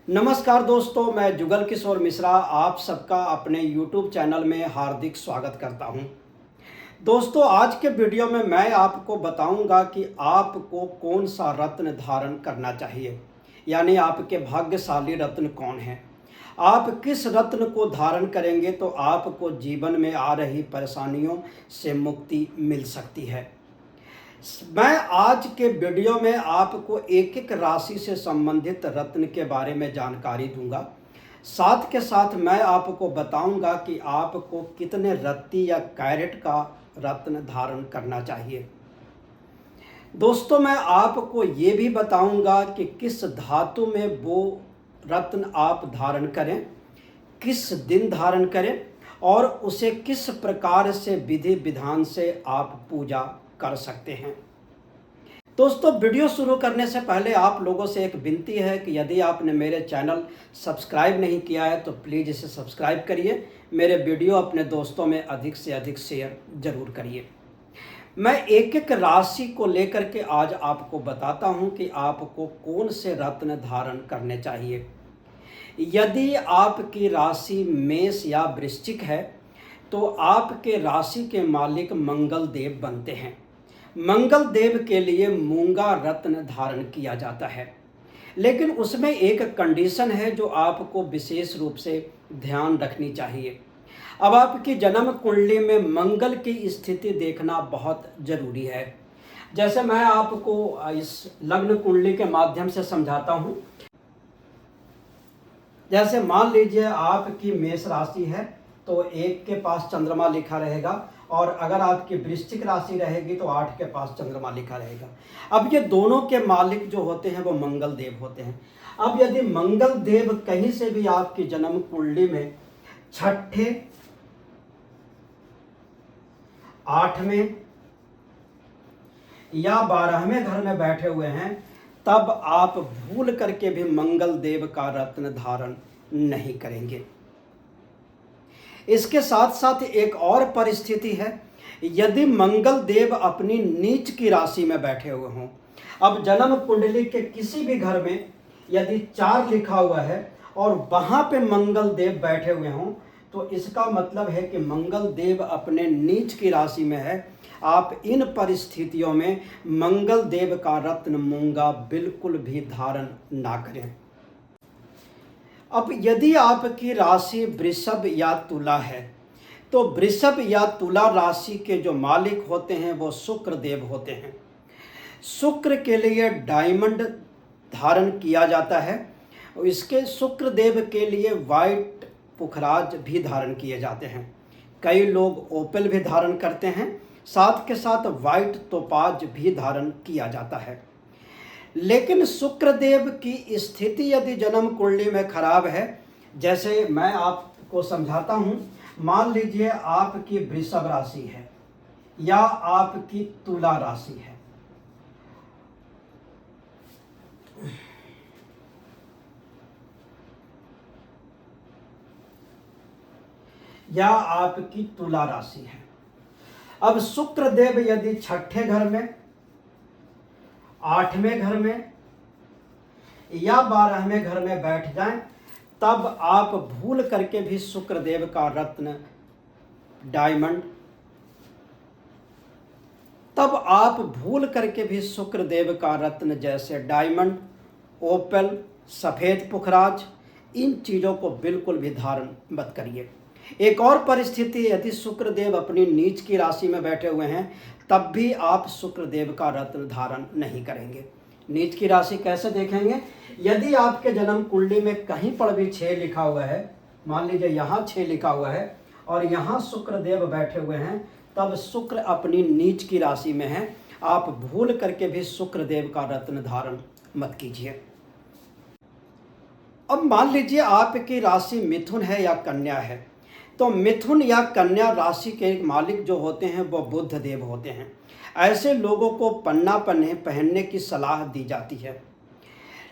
नमस्कार दोस्तों, मैं जुगल किशोर मिश्रा आप सबका अपने YouTube चैनल में हार्दिक स्वागत करता हूं। दोस्तों, आज के वीडियो में मैं आपको बताऊंगा कि आपको कौन सा रत्न धारण करना चाहिए, यानी आपके भाग्यशाली रत्न कौन है। आप किस रत्न को धारण करेंगे तो आपको जीवन में आ रही परेशानियों से मुक्ति मिल सकती है। मैं आज के वीडियो में आपको एक एक राशि से संबंधित रत्न के बारे में जानकारी दूंगा। साथ के साथ मैं आपको बताऊंगा कि आपको कितने रत्ती या कैरेट का रत्न धारण करना चाहिए। दोस्तों, मैं आपको ये भी बताऊंगा कि किस धातु में वो रत्न आप धारण करें, किस दिन धारण करें और उसे किस प्रकार से विधि विधान से आप पूजा कर सकते हैं। दोस्तों, वीडियो शुरू करने से पहले आप लोगों से एक विनती है कि यदि आपने मेरे चैनल सब्सक्राइब नहीं किया है तो प्लीज़ इसे सब्सक्राइब करिए। मेरे वीडियो अपने दोस्तों में अधिक से अधिक शेयर जरूर करिए। मैं एक एक राशि को लेकर के आज आपको बताता हूं कि आपको कौन से रत्न धारण करने चाहिए। यदि आपकी राशि मेष या वृश्चिक है तो आपके राशि के मालिक मंगल देव बनते हैं। मंगल देव के लिए मूंगा रत्न धारण किया जाता है, लेकिन उसमें एक कंडीशन है जो आपको विशेष रूप से ध्यान रखनी चाहिए। अब आपकी जन्म कुंडली में मंगल की स्थिति देखना बहुत जरूरी है। जैसे मैं आपको इस लग्न कुंडली के माध्यम से समझाता हूं। जैसे मान लीजिए आपकी मेष राशि है तो 1 के पास चंद्रमा लिखा रहेगा, और अगर आपकी वृश्चिक राशि रहेगी तो 8 के पास चंद्रमा लिखा रहेगा। अब ये दोनों के मालिक जो होते हैं वो मंगल देव होते हैं। अब यदि मंगल देव कहीं से भी आपकी जन्म कुंडली में 6ठे, 8वें या 12वें घर में बैठे हुए हैं, तब आप भूल करके भी मंगल देव का रत्न धारण नहीं करेंगे। इसके साथ साथ एक और परिस्थिति है, यदि मंगल देव अपनी नीच की राशि में बैठे हुए हों। अब जन्म कुंडली के किसी भी घर में यदि 4 लिखा हुआ है और वहां पे मंगल देव बैठे हुए हों तो इसका मतलब है कि मंगल देव अपने नीच की राशि में है। आप इन परिस्थितियों में मंगल देव का रत्न मूंगा बिल्कुल भी धारण ना करें। अब यदि आपकी राशि वृषभ या तुला है तो वृषभ या तुला राशि के जो मालिक होते हैं वो शुक्र देव होते हैं। शुक्र के लिए डायमंड धारण किया जाता है। इसके शुक्र देव के लिए वाइट पुखराज भी धारण किए जाते हैं। कई लोग ओपल भी धारण करते हैं, साथ के साथ वाइट तोपाज भी धारण किया जाता है। लेकिन शुक्रदेव की स्थिति यदि जन्म कुंडली में खराब है, जैसे मैं आपको समझाता हूं, मान लीजिए आपकी वृषभ राशि है या आपकी तुला राशि है, या आपकी तुला राशि है। अब शुक्रदेव यदि 6ठे घर में, 8वें घर में या 12वें घर में बैठ जाएं, तब आप भूल करके भी शुक्रदेव का रत्न डायमंड, तब आप भूल करके भी शुक्रदेव का रत्न जैसे डायमंड, ओपल, सफेद पुखराज, इन चीजों को बिल्कुल भी धारण मत करिए। एक और परिस्थिति, यदि शुक्रदेव अपनी नीच की राशि में बैठे हुए हैं तब भी आप शुक्रदेव का रत्न धारण नहीं करेंगे। नीच की राशि कैसे देखेंगे? यदि आपके जन्म कुंडली में कहीं पर भी 6 लिखा हुआ है, मान लीजिए यहाँ 6 लिखा हुआ है और यहाँ शुक्रदेव बैठे हुए हैं, तब शुक्र अपनी नीच की राशि में है। आप भूल करके भी शुक्रदेव का रत्न धारण मत कीजिए। अब मान लीजिए आपकी राशि मिथुन है या कन्या है, तो मिथुन या कन्या राशि के मालिक जो होते हैं वो बुध देव होते हैं। ऐसे लोगों को पन्ना पहनने की सलाह दी जाती है,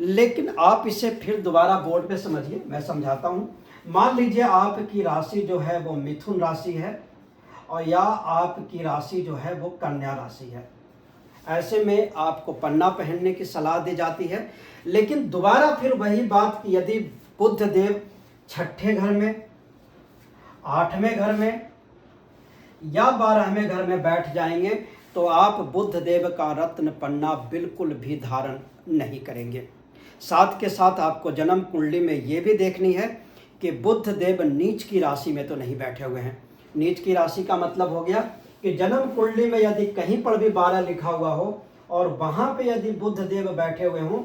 लेकिन आप इसे फिर दोबारा बोर्ड पे समझिए, मैं समझाता हूँ। मान लीजिए आपकी राशि जो है वो मिथुन राशि है और या आपकी राशि जो है वो कन्या राशि है। ऐसे में आपको पन्ना पहनने की सलाह दी जाती है। लेकिन दोबारा फिर वही बात कि यदि बुध देव छठे घर में, आठवें घर में या 12वें घर में बैठ जाएंगे तो आप बुध देव का रत्न पन्ना बिल्कुल भी धारण नहीं करेंगे। साथ के साथ आपको जन्म कुंडली में ये भी देखनी है कि बुध देव नीच की राशि में तो नहीं बैठे हुए हैं। नीच की राशि का मतलब हो गया कि जन्म कुंडली में यदि कहीं पर भी 12 लिखा हुआ हो और वहाँ पे यदि बुध देव बैठे हुए हों,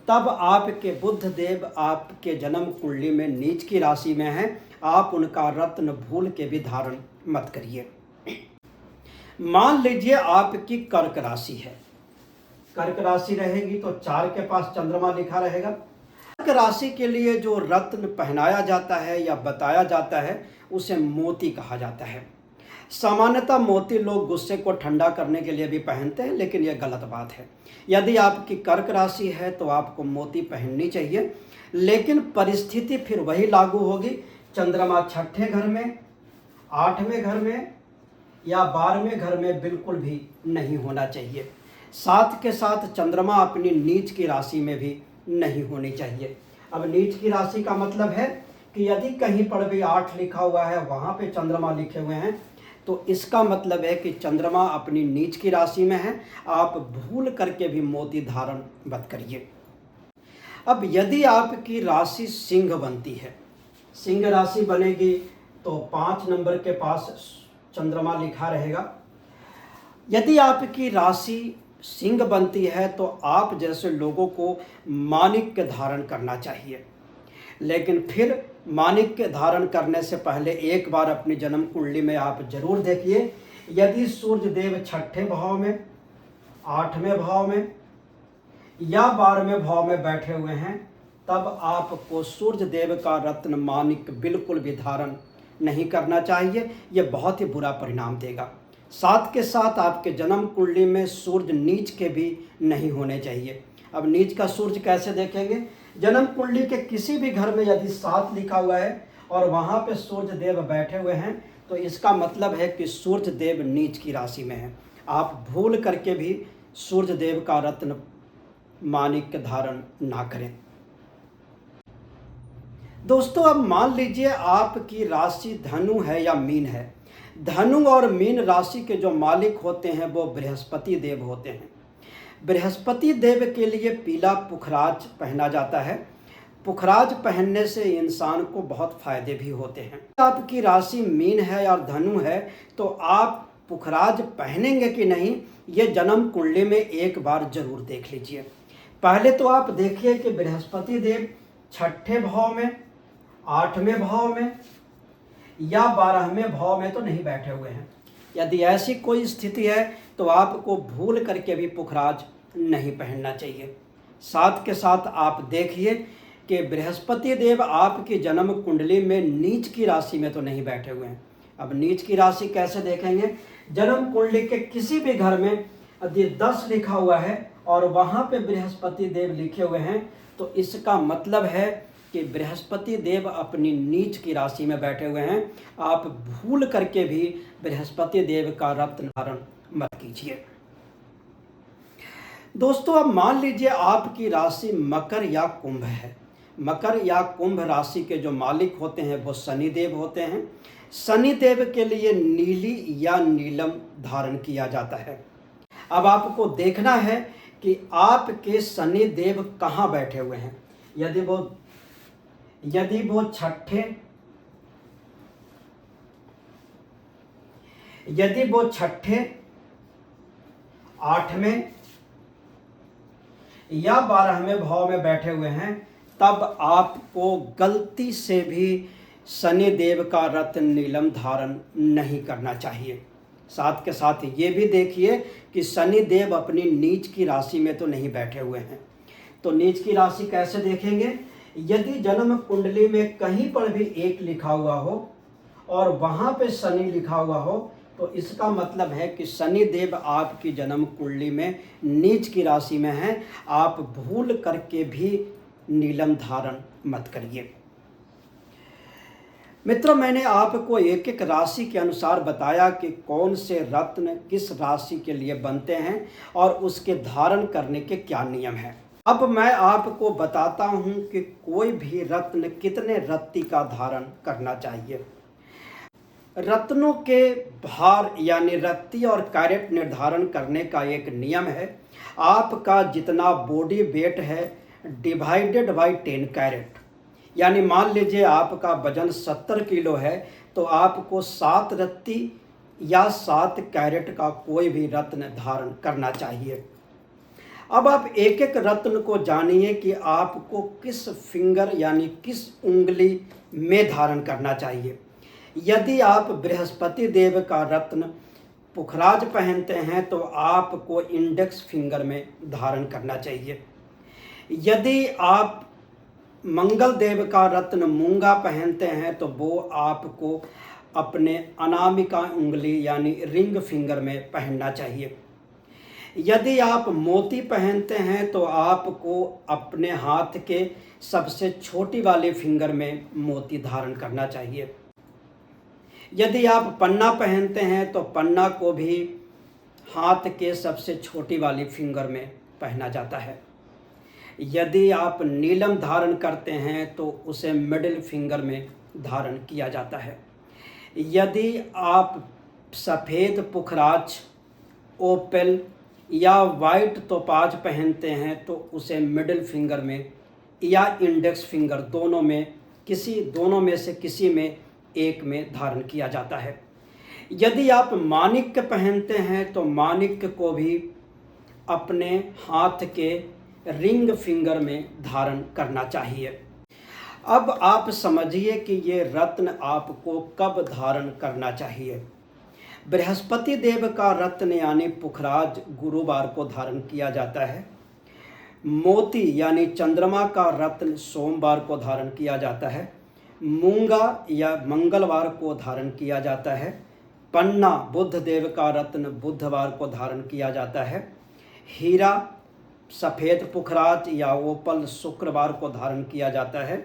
तब आपके बुध देव आपके जन्म कुंडली में नीच की राशि में हैं। आप उनका रत्न भूल के भी धारण मत करिए। मान लीजिए आपकी कर्क राशि है, कर्क राशि रहेगी तो 4 के पास चंद्रमा लिखा रहेगा। कर्क राशि के लिए जो रत्न पहनाया जाता है या बताया जाता है उसे मोती कहा जाता है। सामान्यतः मोती लोग गुस्से को ठंडा करने के लिए भी पहनते हैं, लेकिन यह गलत बात है। यदि आपकी कर्क राशि है तो आपको मोती पहननी चाहिए, लेकिन परिस्थिति फिर वही लागू होगी। चंद्रमा छठे घर में, 8वें घर में या 12वें घर में बिल्कुल भी नहीं होना चाहिए। साथ के साथ चंद्रमा अपनी नीच की राशि में भी नहीं होनी चाहिए। अब नीच की राशि का मतलब है कि यदि कहीं पर भी 8 लिखा हुआ है, वहाँ पे चंद्रमा लिखे हुए हैं, तो इसका मतलब है कि चंद्रमा अपनी नीच की राशि में है। आप भूल करके भी मोती धारण मत करिए। अब यदि आपकी राशि सिंह बनती है, सिंह राशि बनेगी तो 5 नंबर के पास चंद्रमा लिखा रहेगा। यदि आपकी राशि सिंह बनती है तो आप जैसे लोगों को माणिक्य धारण करना चाहिए। लेकिन फिर माणिक्य धारण करने से पहले एक बार अपनी जन्म कुंडली में आप जरूर देखिए, यदि सूर्य देव छठे भाव में, 8वें भाव में या 12वें भाव में बैठे हुए हैं, तब आपको सूर्य देव का रत्न माणिक्य बिल्कुल भी धारण नहीं करना चाहिए। यह बहुत ही बुरा परिणाम देगा। साथ के साथ आपके जन्म कुंडली में सूर्य नीच के भी नहीं होने चाहिए। अब नीच का सूर्य कैसे देखेंगे? जन्म कुंडली के किसी भी घर में यदि 7 लिखा हुआ है और वहाँ पे सूर्य देव बैठे हुए हैं, तो इसका मतलब है कि सूर्य देव नीच की राशि में है। आप भूल करके भी सूर्य देव का रत्न माणिक्य धारण ना करें। दोस्तों, अब मान लीजिए आपकी राशि धनु है या मीन है। धनु और मीन राशि के जो मालिक होते हैं वो बृहस्पति देव होते हैं। बृहस्पति देव के लिए पीला पुखराज पहना जाता है। पुखराज पहनने से इंसान को बहुत फायदे भी होते हैं। आपकी राशि मीन है या धनु है तो आप पुखराज पहनेंगे कि नहीं, ये जन्म कुंडली में एक बार जरूर देख लीजिए। पहले तो आप देखिए कि बृहस्पति देव छठे भाव में, 8वें भाव में या 12वें भाव में तो नहीं बैठे हुए हैं। यदि ऐसी कोई स्थिति है तो आपको भूल करके भी पुखराज नहीं पहनना चाहिए। साथ के साथ आप देखिए कि बृहस्पति देव आपकी जन्म कुंडली में नीच की राशि में तो नहीं बैठे हुए हैं। अब नीच की राशि कैसे देखेंगे? जन्म कुंडली के किसी भी घर में यदि 10 लिखा हुआ है और वहाँ पे बृहस्पति देव लिखे हुए हैं, तो इसका मतलब है कि बृहस्पति देव अपनी नीच की राशि में बैठे हुए हैं। आप भूल करके भी बृहस्पति देव का रत्न धारण मत कीजिए। दोस्तों, अब मान लीजिए आपकी राशि मकर या कुंभ है। मकर या कुंभ राशि के जो मालिक होते हैं वो शनि देव होते हैं। शनि देव के लिए नीली या नीलम धारण किया जाता है। अब आपको देखना है कि आपके शनि देव कहाँ बैठे हुए हैं। यदि वो छठे, 8वें या 12वें भाव में बैठे हुए हैं, तब आपको गलती से भी शनि देव का रत्न नीलम धारण नहीं करना चाहिए। साथ के साथ ये भी देखिए कि शनि देव अपनी नीच की राशि में तो नहीं बैठे हुए हैं। तो नीच की राशि कैसे देखेंगे? यदि जन्म कुंडली में कहीं पर भी 1 लिखा हुआ हो और वहाँ पे शनि लिखा हुआ हो, तो इसका मतलब है कि शनि देव आपकी जन्म कुंडली में नीच की राशि में हैं। आप भूल करके भी नीलम धारण मत करिए। मित्रों, मैंने आपको एक एक राशि के अनुसार बताया कि कौन से रत्न किस राशि के लिए बनते हैं और उसके धारण करने के क्या नियम हैं। अब मैं आपको बताता हूं कि कोई भी रत्न कितने रत्ती का धारण करना चाहिए। रत्नों के भार यानी रत्ती और कैरेट निर्धारण करने का एक नियम है। आपका जितना बॉडी वेट है डिवाइडेड बाई 10 कैरेट, यानी मान लीजिए आपका वजन 70 किलो है तो आपको 7 रत्ती या 7 कैरेट का कोई भी रत्न धारण करना चाहिए। अब आप एक एक रत्न को जानिए कि आपको किस फिंगर यानी किस उंगली में धारण करना चाहिए। यदि आप बृहस्पति देव का रत्न पुखराज पहनते हैं तो आपको इंडेक्स फिंगर में धारण करना चाहिए। यदि आप मंगल देव का रत्न मूंगा पहनते हैं तो वो आपको अपने अनामिका उंगली यानी रिंग फिंगर में पहनना चाहिए। यदि आप मोती पहनते हैं तो आपको अपने हाथ के सबसे छोटी वाले फिंगर में मोती धारण करना चाहिए। यदि आप पन्ना पहनते हैं तो पन्ना को भी हाथ के सबसे छोटी वाली फिंगर में पहना जाता है। यदि आप नीलम धारण करते हैं तो उसे मिडिल फिंगर में धारण किया जाता है। यदि आप सफ़ेद पुखराज, ओपेल या वाइट तोपाज पहनते हैं तो उसे मिडिल फिंगर में या इंडेक्स फिंगर दोनों में से किसी में एक में धारण किया जाता है। यदि आप माणिक्य पहनते हैं तो माणिक्य को भी अपने हाथ के रिंग फिंगर में धारण करना चाहिए। अब आप समझिए कि ये रत्न आपको कब धारण करना चाहिए। बृहस्पति देव का रत्न यानी पुखराज गुरुवार को धारण किया जाता है। मोती यानी चंद्रमा का रत्न सोमवार को धारण किया जाता है। मूंगा या मंगलवार को धारण किया जाता है। पन्ना बुध देव का रत्न बुधवार को धारण किया जाता है। हीरा सफ़ेद पुखराज या ओपल शुक्रवार को धारण किया जाता है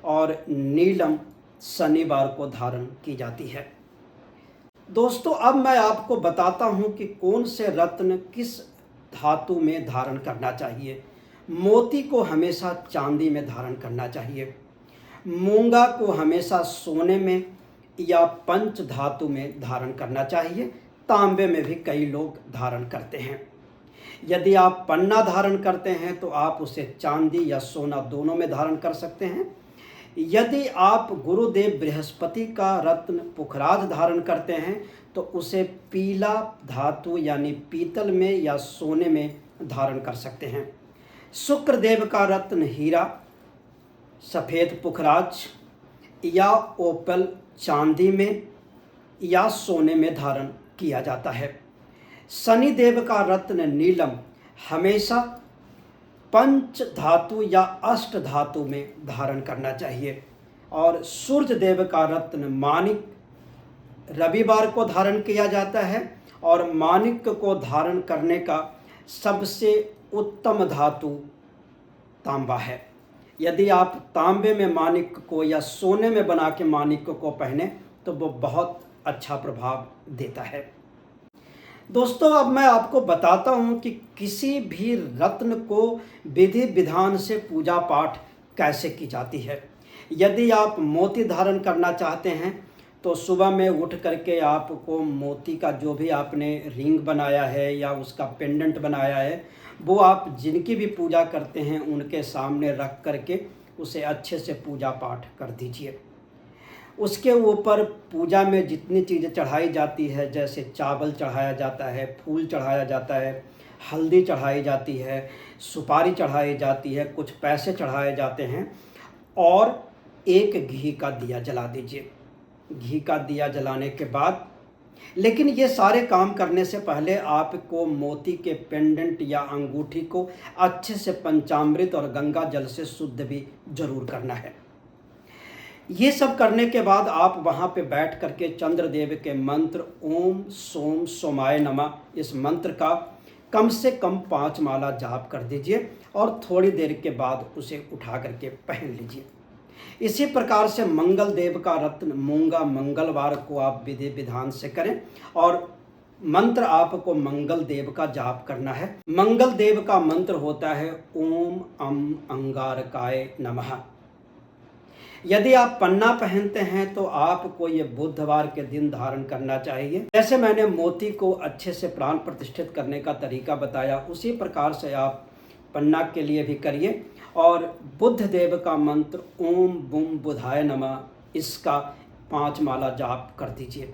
और नीलम शनिवार को धारण की जाती है। दोस्तों, अब मैं आपको बताता हूं कि कौन से रत्न किस धातु में धारण करना चाहिए। मोती को हमेशा चांदी में धारण करना चाहिए। मूंगा को हमेशा सोने में या पंच धातु में धारण करना चाहिए। तांबे में भी कई लोग धारण करते हैं। यदि आप पन्ना धारण करते हैं तो आप उसे चांदी या सोना दोनों में धारण कर सकते हैं। यदि आप गुरुदेव बृहस्पति का रत्न पुखराज धारण करते हैं तो उसे पीला धातु यानी पीतल में या सोने में धारण कर सकते हैं। शुक्र देव का रत्न हीरा, सफ़ेद पुखराज या ओपल चांदी में या सोने में धारण किया जाता है। शनि देव का रत्न नीलम हमेशा पंच धातु या अष्ट धातु में धारण करना चाहिए। और सूर्य देव का रत्न माणिक रविवार को धारण किया जाता है और माणिक को धारण करने का सबसे उत्तम धातु तांबा है। यदि आप तांबे में माणिक को या सोने में बना के माणिक को पहने तो वो बहुत अच्छा प्रभाव देता है। दोस्तों, अब मैं आपको बताता हूं कि किसी भी रत्न को विधि विधान से पूजा पाठ कैसे की जाती है। यदि आप मोती धारण करना चाहते हैं तो सुबह में उठ करके आपको मोती का जो भी आपने रिंग बनाया है या उसका पेंडेंट बनाया है वो आप जिनकी भी पूजा करते हैं उनके सामने रख करके उसे अच्छे से पूजा पाठ कर दीजिए। उसके ऊपर पूजा में जितनी चीज़ें चढ़ाई जाती है, जैसे चावल चढ़ाया जाता है, फूल चढ़ाया जाता है, हल्दी चढ़ाई जाती है, सुपारी चढ़ाई जाती है, कुछ पैसे चढ़ाए जाते हैं और एक घी का दिया जला दीजिए। घी का दिया जलाने के बाद, लेकिन ये सारे काम करने से पहले आपको मोती के पेंडेंट या अंगूठी को अच्छे से पंचामृत और गंगा जल से शुद्ध भी जरूर करना है। ये सब करने के बाद आप वहाँ पे बैठ करके चंद्रदेव के मंत्र ओम सोम सोमाय नमः इस मंत्र का कम से कम 5 माला जाप कर दीजिए और थोड़ी देर के बाद उसे उठा करके पहन लीजिए। इसी प्रकार से मंगल देव का रत्न मूंगा मंगलवार को आप विधि विधान से करें और मंत्र आपको मंगल देव का जाप करना है। मंगल देव का मंत्र होता है ओम अम अंगारकाय नमः। यदि आप पन्ना पहनते हैं तो आपको ये बुधवार के दिन धारण करना चाहिए। जैसे मैंने मोती को अच्छे से प्राण प्रतिष्ठित करने का तरीका बताया, उसी प्रकार से आप पन्ना के लिए भी करिए और बुध देव का मंत्र ओम बुम बुधाय नमः, इसका 5 माला जाप कर दीजिए।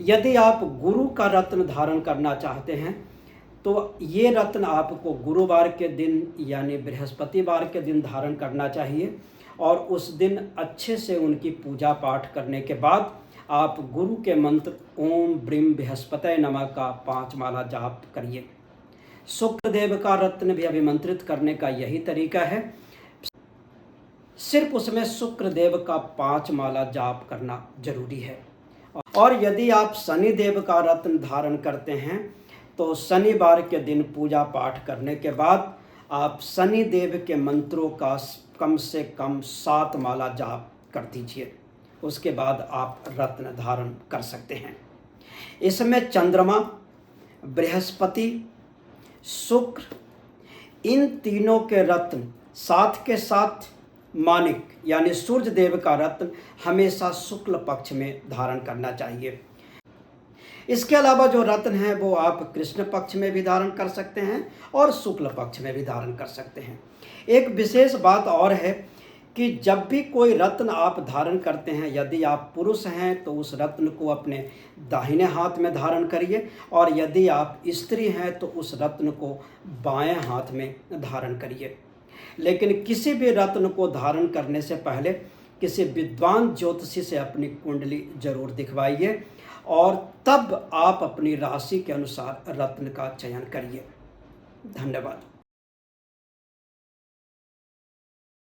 यदि आप गुरु का रत्न धारण करना चाहते हैं तो ये रत्न आपको गुरुवार के दिन यानी बृहस्पतिवार के दिन धारण करना चाहिए और उस दिन अच्छे से उनकी पूजा पाठ करने के बाद आप गुरु के मंत्र ओम ब्रीम बृहस्पतये नमः का 5 माला जाप करिए। शुक्र देव का रत्न भी अभिमंत्रित करने का यही तरीका है, सिर्फ उसमें शुक्र देव का 5 माला जाप करना जरूरी है। और यदि आप शनि देव का रत्न धारण करते हैं तो शनिवार के दिन पूजा पाठ करने के बाद आप शनि देव के मंत्रों का कम से कम 7 माला जाप कर दीजिए। उसके बाद आप रत्न धारण कर सकते हैं। इसमें चंद्रमा, बृहस्पति, शुक्र, इन तीनों के रत्न साथ के साथ माणिक यानी सूर्य देव का रत्न हमेशा शुक्ल पक्ष में धारण करना चाहिए। इसके अलावा जो रत्न है वो आप कृष्ण पक्ष में भी धारण कर सकते हैं और शुक्ल पक्ष में भी धारण कर सकते हैं। एक विशेष बात और है कि जब भी कोई रत्न आप धारण करते हैं, यदि आप पुरुष हैं तो उस रत्न को अपने दाहिने हाथ में धारण करिए और यदि आप स्त्री हैं तो उस रत्न को बाएं हाथ में धारण करिए। लेकिन किसी भी रत्न को धारण करने से पहले किसी विद्वान ज्योतिषी से अपनी कुंडली जरूर दिखवाइए और तब आप अपनी राशि के अनुसार रत्न का चयन करिए। धन्यवाद।